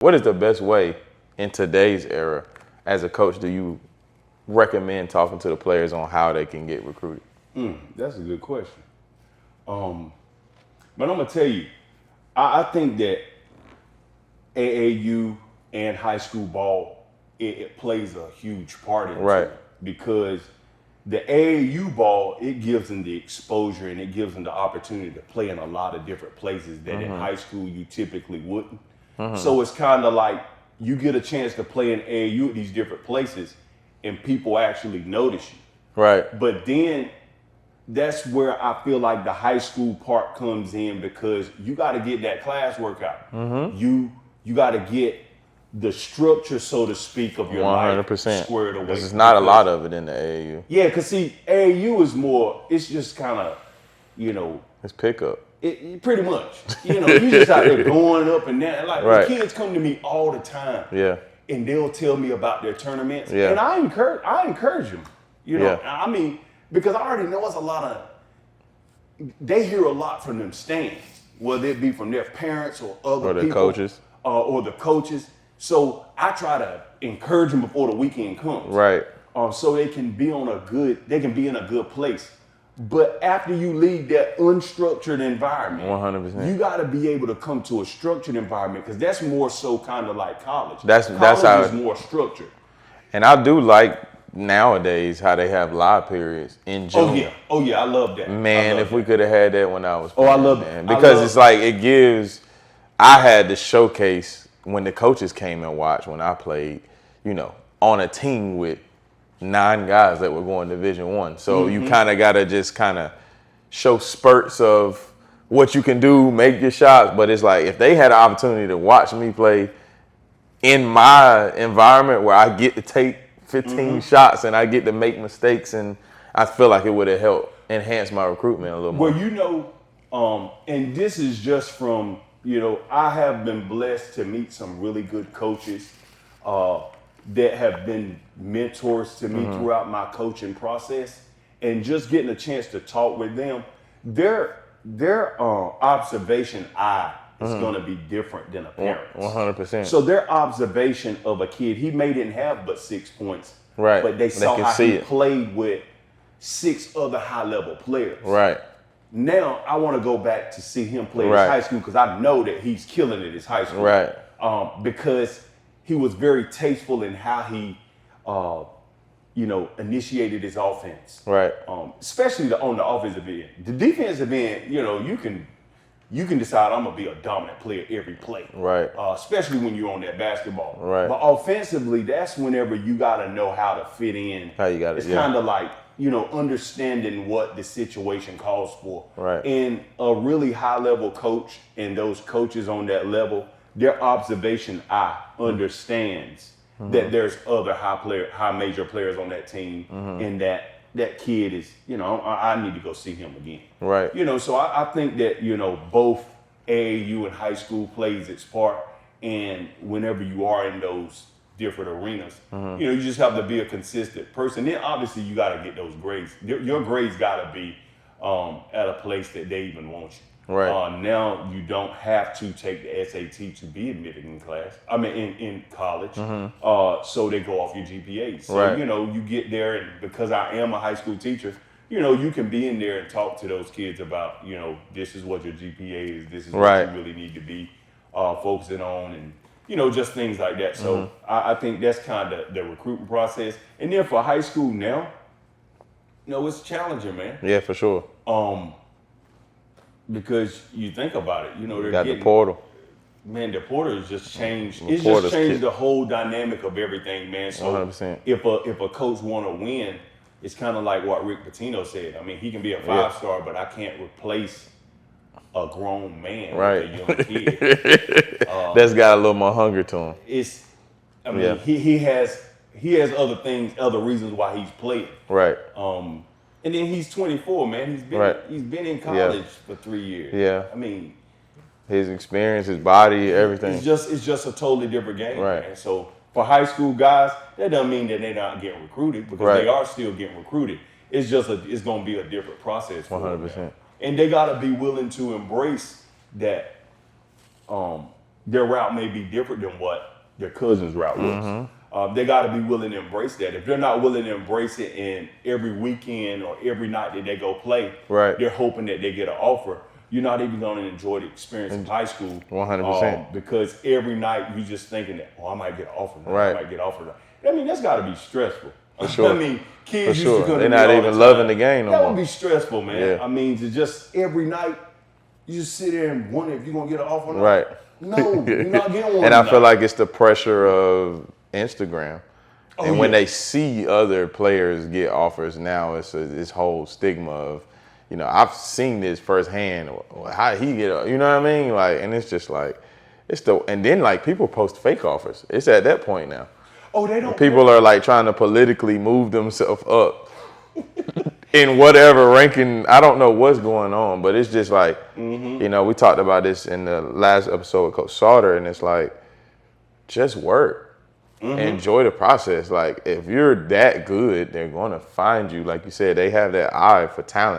What is the best way in today's era as a coach do you recommend talking to the players on how they can get recruited? That's a good question. But I'm gonna tell you, I think that AAU and high school ball, it plays a huge part in it. Because the AAU ball, it gives them the exposure and it gives them the opportunity to play in a lot of different places that in high school you typically wouldn't. So it's kind of like you get a chance to play in AAU at these different places and people actually notice you. Right. But then that's where I feel like the high school part comes in, because you got to get that classwork out. You got to get the structure, so to speak, of your 100%. life squared away. There's not a lot of it in the AAU. Yeah, because see, AAU is more, it's just kind of, It's pickup. It pretty much. You just out there going up and down. Like, Right. the kids come to me all the time. Yeah. And they'll tell me about their tournaments. Yeah. And I encourage them. Yeah. I mean, because I already know it's a lot of, they hear a lot from them stands, whether it be from their parents or other people. Coaches. Or the coaches. So I try to encourage them before the weekend comes. Right. So they can be in a good place. But after you leave that unstructured environment, 100%. you got to be able to come to a structured environment, because that's more so kind of like college. That's college is more structured. And I do like nowadays how they have live periods in June. Oh yeah, I love that. Man, if we could have had that when I was playing, I love man. it. Because it's like it gives. I had to showcase when the coaches came and watched when I played, on a team with 9 guys that were going Division I. So you kind of got to just kind of show spurts of what you can do, make your shots. But it's like if they had an opportunity to watch me play in my environment where I get to take 15 shots and I get to make mistakes, and I feel like it would have helped enhance my recruitment a little more. Well, and this is just from, I have been blessed to meet some really good coaches that have been mentors to me throughout my coaching process, and just getting a chance to talk with them, their observation eye is going to be different than a parent's. 100%. So their observation of a kid, he may didn't have but 6 points, Right. but they saw can how see he it. played with 6 other high-level players. Right. Now I want to go back to see him play Right. his high school, because I know that he's killing it at high school. Right. Because he was very tasteful in how he, initiated his offense. Right. Especially on the offensive end. The defensive end, you can decide I'm gonna be a dominant player every play. Right. Especially when you're on that basketball. Right. But offensively, that's whenever you gotta know how to fit in. How you got it, It's yeah. kind of like, understanding what the situation calls for. Right. And a really high level coach and those coaches on that level, their observation eye understands that there's other high major players on that team, and that kid is, I need to go see him again. Right. So I think that, both AAU and high school plays its part. And whenever you are in those different arenas, you just have to be a consistent person. Then obviously you got to get those grades. Your grades got to be at a place that they even want you. Right. Now you don't have to take the SAT to be admitted in college. So they go off your GPA. So, Right. You get there, and because I am a high school teacher, you can be in there and talk to those kids about, this is what your GPA is, this is Right. what you really need to be focusing on, and, just things like that. So I think that's kind of the recruitment process. And then for high school now, it's challenging, man. Yeah, for sure. Because you think about it, they're Got getting, the portal. Man, the portal has just changed. The It's portal's just changed kid. the whole dynamic of everything, man. So 100%. if a coach want to win, it's kind of like what Rick Pitino said. I mean, he can be a 5-star, but I can't replace a grown man Right. with a young kid. That's got a little more hunger to him. Yeah. he has other things, other reasons why he's playing. Right. And then he's 24, man. He's been in college for 3 years. Yeah. I mean, His experience, his body, everything. it's just a totally different game. Right. Man. So for high school guys, that doesn't mean that they're not getting recruited, because Right. they are still getting recruited. It's just it's going to be a different process for them, 100%. man. And they got to be willing to embrace that their route may be different than what their cousin's route was. They got to be willing to embrace that. If they're not willing to embrace it, and every weekend or every night that they go play, they're hoping that they get an offer, you're not even going to enjoy the experience of high school. 100%. Because every night you're just thinking that, I might get an offer. I might get an offer. I mean, that's got to be stressful. For sure. I mean, kids For used to sure. come They're to me not all even the loving time. the game no That more. would be stressful, man. Yeah. I mean, to just every night, you just sit there and wonder if you're going to get an offer or not. Right. No, you're not getting one. And I feel like it's the pressure of Instagram. And when they see other players get offers now, it's this whole stigma of, I've seen this firsthand. How he get, you know what I mean? Like, and it's just like, and then like people post fake offers. It's at that point now. Oh, they don't. People are like trying to politically move themselves up in whatever ranking. I don't know what's going on, but it's just like, we talked about this in the last episode with Coach Sauter, and it's like, just work. Enjoy the process. Like, if you're that good, they're going to find you. Like you said, they have that eye for talent.